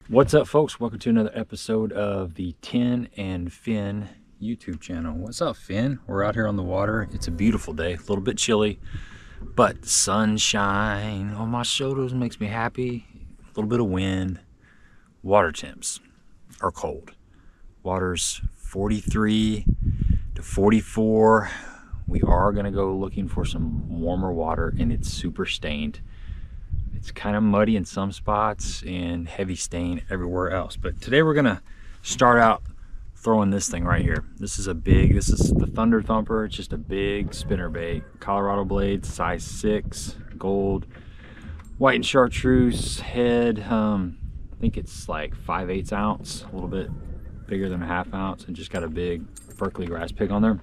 What's up, folks? Welcome to another episode of the Tin and Fin YouTube channel. What's up, Finn? We're out here on the water. It's a beautiful day, a little bit chilly, but sunshine on my shoulders makes me happy. A little bit of wind. Water temps are cold. Water's 43 to 44. We are gonna go looking for some warmer water, and it's super stained. It's kind of muddy in some spots and heavy stain everywhere else. But today we're gonna start out throwing this thing right here. This is the Thunder Thumper. It's just a big spinnerbait. Colorado blade, size 6, gold, white and chartreuse head. I think it's like 5/8 ounce, a little bit bigger than a 1/2 ounce, and just got a big Berkeley grass pig on there.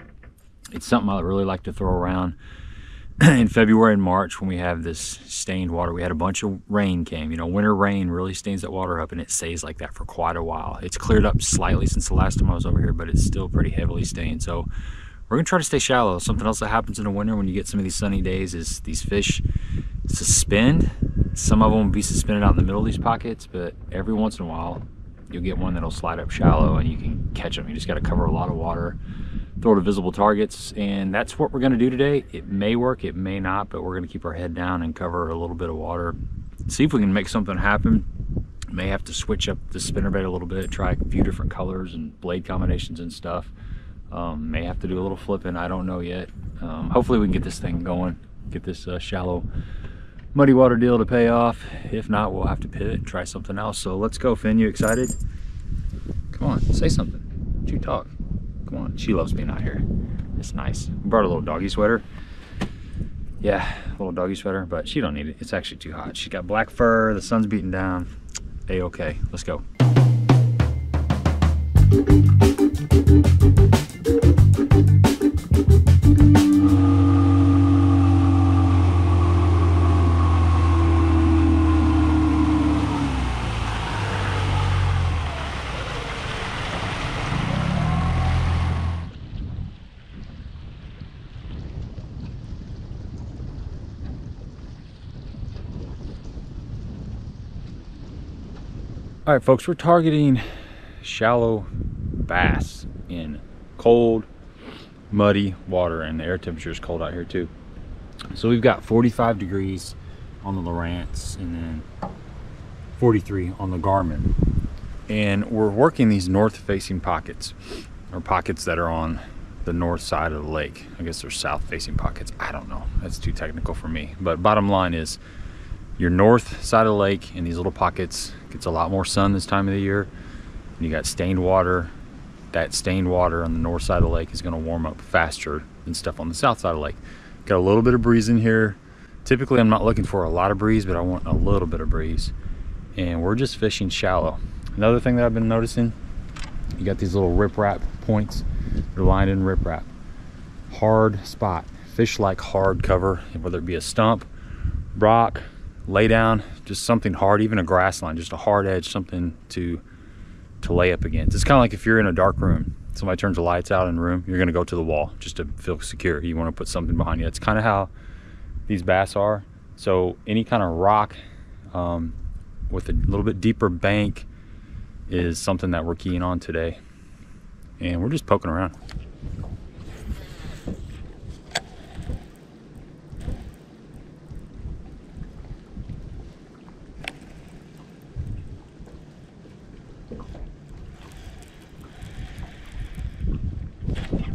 It's something I really like to throw around in February and March when we have this stained water. We had a bunch of rain came. You know, winter rain really stains that water up, and it stays like that for quite a while. It's cleared up slightly since the last time I was over here, but it's still pretty heavily stained. So we're gonna try to stay shallow. Something else that happens in the winter when you get some of these sunny days is these fish suspend. Some of them will be suspended out in the middle of these pockets, but every once in a while you'll get one that'll slide up shallow and you can catch them. You just got to cover a lot of water, throw to visible targets, and that's what we're going to do today. It may work, it may not, but we're going to keep our head down and cover a little bit of water. See if we can make something happen. May have to switch up the spinnerbait a little bit, try a few different colors and blade combinations and stuff. May have to do a little flipping, I don't know yet. Hopefully we can get this thing going, get this shallow muddy water deal to pay off. If not, we'll have to pivot and try something else. So let's go, Finn. You excited? Come on, say something. Why don't you talk? Come on, she loves being out here. It's nice. We brought a little doggy sweater. Yeah, a little doggy sweater, but she don't need it. It's actually too hot. She's got black fur, the sun's beating down. A-okay, let's go. All right, folks, we're targeting shallow bass in cold, muddy water, and the air temperature is cold out here too. So we've got 45 degrees on the Lowrance and then 43 on the Garmin. And we're working these north-facing pockets, or pockets that are on the north side of the lake. I guess they're south-facing pockets. I don't know. That's too technical for me. But bottom line is, your north side of the lake in these little pockets gets a lot more sun this time of the year, and you got stained water. That stained water on the north side of the lake is going to warm up faster than stuff on the south side of the lake. Got a little bit of breeze in here. Typically I'm not looking for a lot of breeze, but I want a little bit of breeze, and we're just fishing shallow. Another thing that I've been noticing, you got these little riprap points. They're lined in riprap. Hard spot. Fish like hard cover, whether it be a stump, rock, lay down, just something hard, even a grass line, just a hard edge, something to lay up against. It's kind of like if you're in a dark room, somebody turns the lights out in the room, you're going to go to the wall just to feel secure. You want to put something behind you. It's kind of how these bass are. So any kind of rock with a little bit deeper bank is something that we're keying on today, and we're just poking around.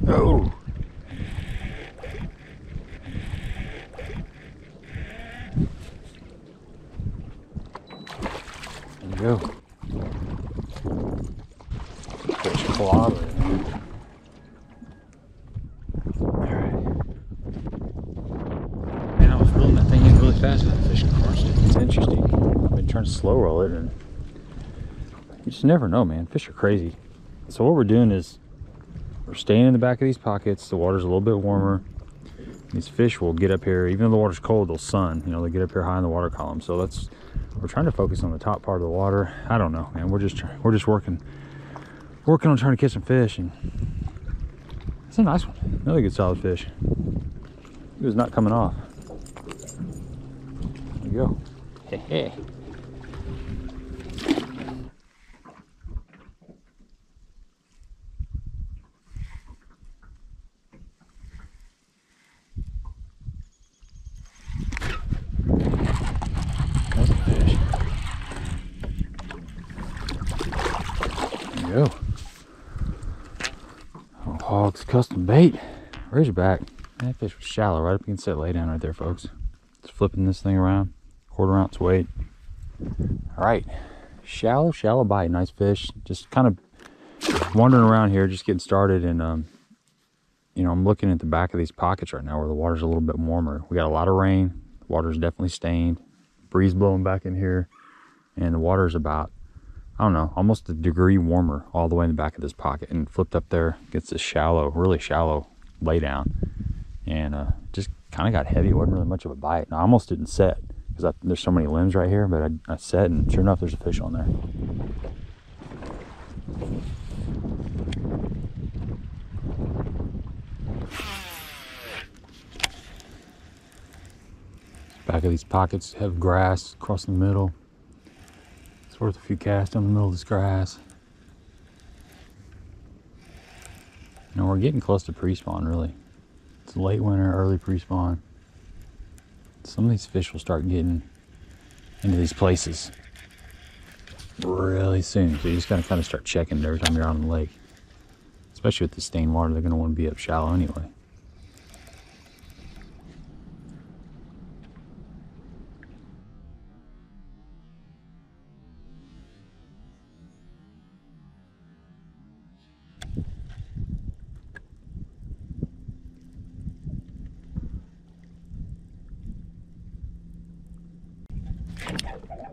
Oh. There you go. Fish clobber. Alright. Man, I was reeling that thing in really fast with the fish crushed it. It's interesting. I've been trying to slow roll it, and you just never know, man. Fish are crazy. So what we're doing is we're staying in the back of these pockets. The water's a little bit warmer. These fish will get up here, even though the water's cold, they'll sun. You know, they get up here high in the water column. So we're trying to focus on the top part of the water. I don't know, man. We're just working on trying to catch some fish, and it's a nice one. Another good solid fish. It was not coming off. There you go. Hey, hey. you go. Oh, Hawgz Custom Bait. Razorback. That fish was shallow, right? You can sit lay down right there, folks. Just flipping this thing around. 1/4 ounce weight. All right. Shallow bite. Nice fish. Just kind of wandering around here, just getting started. And, you know, I'm looking at the back of these pockets right now where the water's a little bit warmer. We got a lot of rain. The water's definitely stained. Breeze blowing back in here. And the water's about, I don't know, almost a degree warmer all the way in the back of this pocket. And flipped up there, gets this shallow, really shallow lay down. And just kind of got heavy. It wasn't really much of a bite. Now, I almost didn't set because there's so many limbs right here, but I set, and sure enough, there's a fish on there. Back of these pockets have grass across the middle. It's worth a few casts down the middle of this grass. Now we're getting close to pre-spawn, really. It's late winter, early pre-spawn. Some of these fish will start getting into these places really soon. So you just gotta kind of start checking every time you're out on the lake. Especially with the stained water, they're gonna want to be up shallow anyway.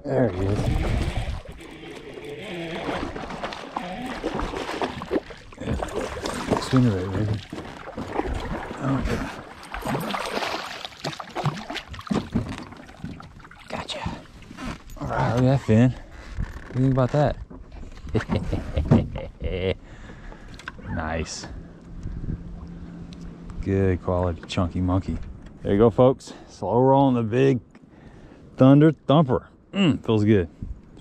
There he is. Spinnerbait, baby. Oh, yeah. Gotcha. All right, look at that fin. What do you think about that? Nice. Good quality chunky monkey. There you go, folks. Slow rolling the big Thunder Thumper. Feels good.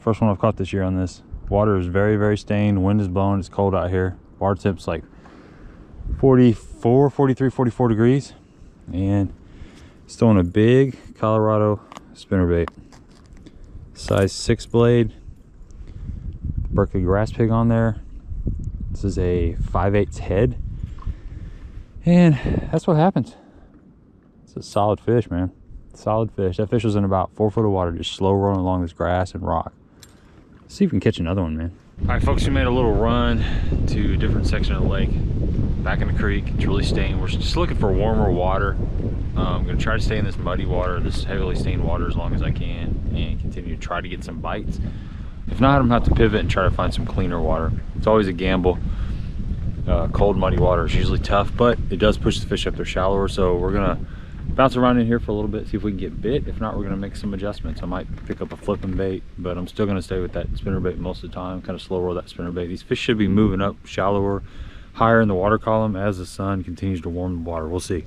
First one I've caught this year on this. Water is very, very stained. Wind is blowing. It's cold out here. Water temp's like 44, 43, 44 degrees. And it's throwing a big Colorado spinnerbait. Size 6 blade. Berkeley grass pig on there. This is a 5/8 head. And that's what happens. It's a solid fish, man. Solid fish. That fish was in about 4 foot of water, just slow rolling along this grass and rock. Let's see if we can catch another one, man. All right, folks, we made a little run to a different section of the lake, back in the creek. It's really stained. We're just looking for warmer water. I'm gonna try to stay in this muddy water, this heavily stained water, as long as I can, and continue to try to get some bites. If not, I'm gonna have to pivot and try to find some cleaner water. It's always a gamble. Cold, muddy water is usually tough, but it does push the fish up there shallower. So we're gonna bounce around in here for a little bit, see if we can get bit. If not, we're gonna make some adjustments. I might pick up a flipping bait, but I'm still gonna stay with that spinnerbait most of the time, kind of slow roll that spinnerbait. These fish should be moving up shallower, higher in the water column as the sun continues to warm the water. We'll see.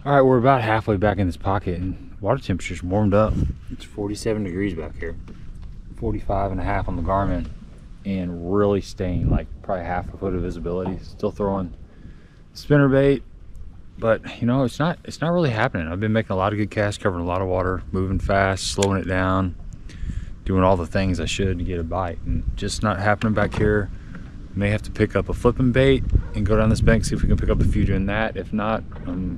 All right, we're about halfway back in this pocket, and water temperature's warmed up. It's 47 degrees back here, 45.5 on the Garmin, and really stained, like probably half a foot of visibility. Still throwing spinnerbait, but you know, it's not really happening. I've been making a lot of good casts, covering a lot of water, moving fast, slowing it down, doing all the things I should to get a bite, and just not happening back here. May have to pick up a flipping bait and go down this bank, see if we can pick up a few doing that. If not,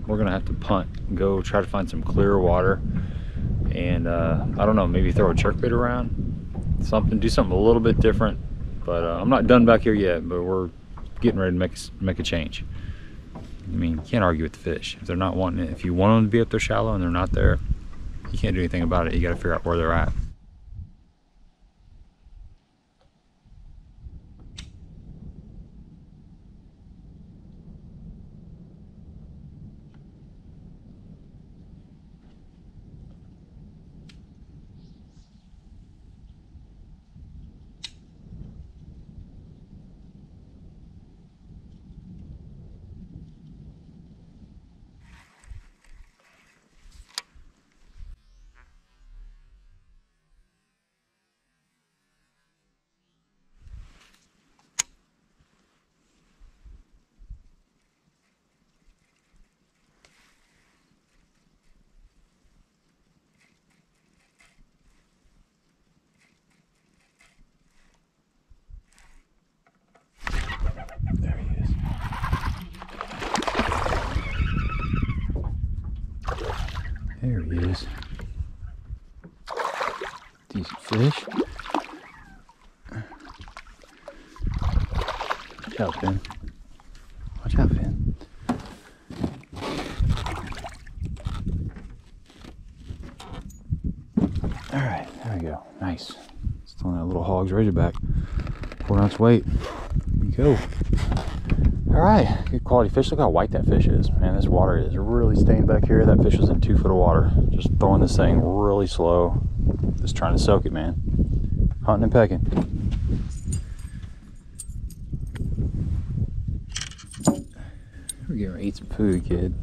we're gonna have to punt and go try to find some clearer water. And I don't know, maybe throw a jerkbait around, do something a little bit different. But I'm not done back here yet, but we're getting ready to make a change. I mean, you can't argue with the fish if they're not wanting it. If you want them to be up there shallow and they're not there, you can't do anything about it. You got to figure out where they're at. There he is. Decent fish. Watch out, Finn. Watch out, Finn. Alright, there we go. Nice. Still on that little Hawgz Razorback. 4-ounce weight. There you go. Alright, good quality fish. Look how white that fish is. Man, this water is really staying back here. That fish was in 2 foot of water. Just throwing this thing really slow. Just trying to soak it, man. Hunting and pecking. We're getting ready to eat some food, kid.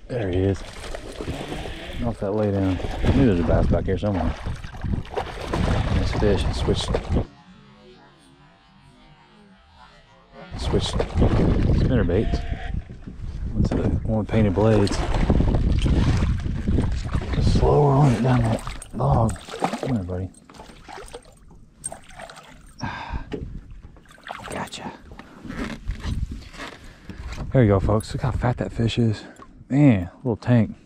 There he is. Off that lay down. I knew there's a bass back here somewhere. Nice fish. Switched spinnerbaits. What's the one with painted blades? Just slow rolling it down that log. Come here, buddy. Gotcha. There you go, folks. Look how fat that fish is. Man, little tank.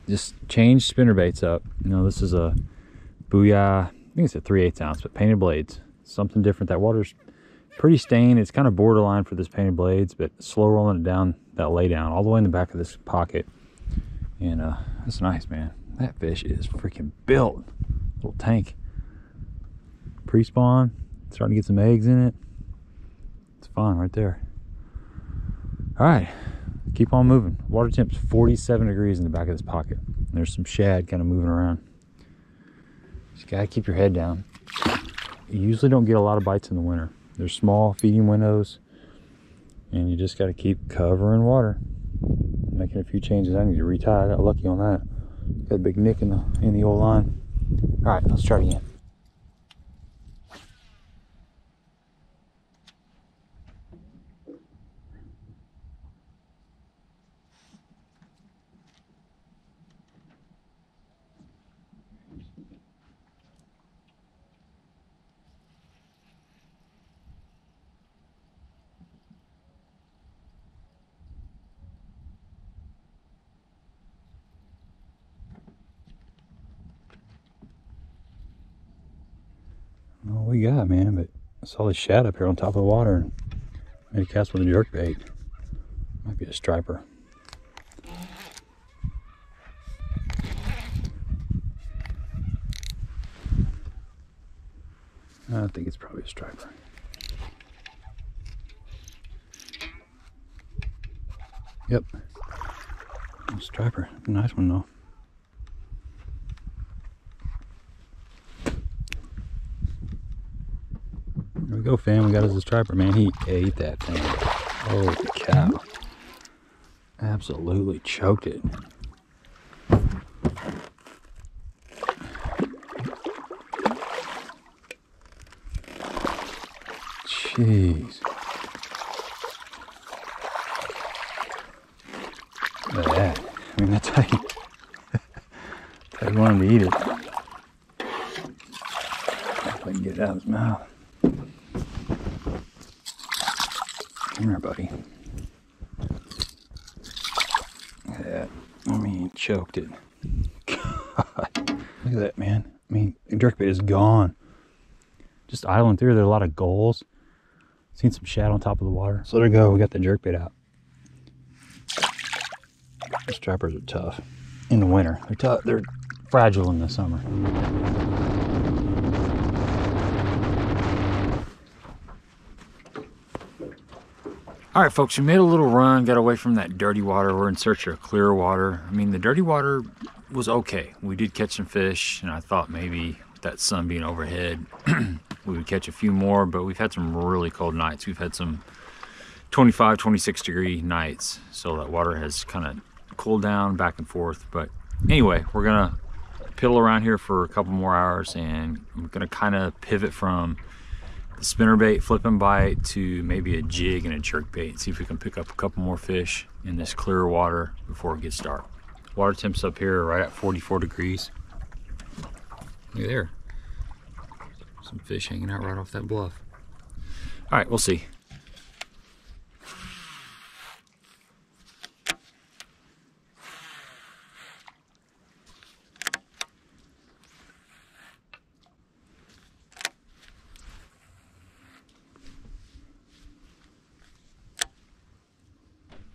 Just changed spinnerbaits up. You know, this is a Booyah, I think it's a 3/8 ounce, but painted blades. Something different. That water's pretty stained. It's kind of borderline for this painted blades, but slow rolling it down that lay down all the way in the back of this pocket. And that's nice, man. That fish is freaking built. Little tank. Pre-spawn. Starting to get some eggs in it. It's fun right there. All right. Keep on moving. Water temp's 47 degrees in the back of this pocket. There's some shad kind of moving around. Just gotta keep your head down. You usually don't get a lot of bites in the winter. There's small feeding windows, and you just gotta keep covering water. Making a few changes. I need to retie. I got lucky on that. Got a big nick in the old line. All right, let's try it again. All we got, man, but I saw this shad up here on top of the water and made a cast with a jerk bait. Might be a striper. I think it's probably a striper. Yep. A striper. Nice one though. There we go, fam. We got us a striper, man. He ate that thing. Holy cow. Absolutely choked it. Jeez. Look at that. I mean, that's how you want him to eat it. If I can get it out of his mouth. Come here, buddy. Look at that. I mean, he choked it. God. Look at that, man. I mean, the jerkbait is gone. Just idling through. There are a lot of gulls. Seen some shad on top of the water. So there we go. We got the jerkbait out. The stripers are tough in the winter. They're tough. They're fragile in the summer. All right, folks, we made a little run, got away from that dirty water. We're in search of clear water. I mean, the dirty water was okay. We did catch some fish, and I thought maybe with that sun being overhead, we would catch a few more, but we've had some really cold nights. We've had some 25, 26 degree nights, so that water has kind of cooled down back and forth. But anyway, we're gonna piddle around here for a couple more hours, and I'm gonna kind of pivot from the spinnerbait flip and bite to maybe a jig and a jerkbait. See if we can pick up a couple more fish in this clear water before it gets dark. Water temps up here are right at 44 degrees. Look there. Some fish hanging out right off that bluff. All right, we'll see.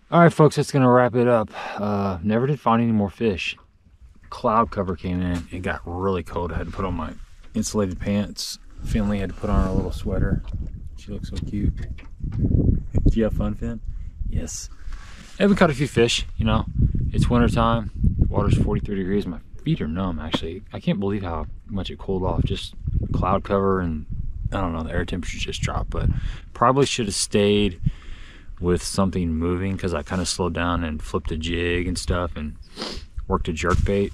All right, folks, that's gonna wrap it up. Never did find any more fish. Cloud cover came in. It got really cold. I had to put on my insulated pants. Finley had to put on her little sweater. She looks so cute. Did you have fun, Finn? Yes. And we caught a few fish, you know. It's winter time. Water's 43 degrees. My feet are numb, actually. I can't believe how much it cooled off. Just cloud cover, and I don't know, the air temperature just dropped. But probably should have stayed with something moving, because I kind of slowed down and flipped a jig and stuff and worked a jerkbait,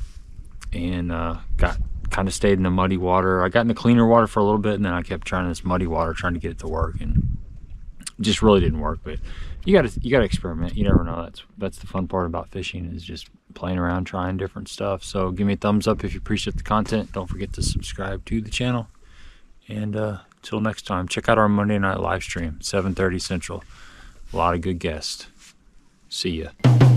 and got kind of stayed in the muddy water. I got in the cleaner water for a little bit, and then I kept trying this muddy water, trying to get it to work, and it just really didn't work. But you gotta experiment. You never know. That's the fun part about fishing, is just playing around, trying different stuff. So give me a thumbs up if you appreciate the content. Don't forget to subscribe to the channel, and till next time, check out our Monday night live stream, 7:30 Central. A lot of good guests. See ya.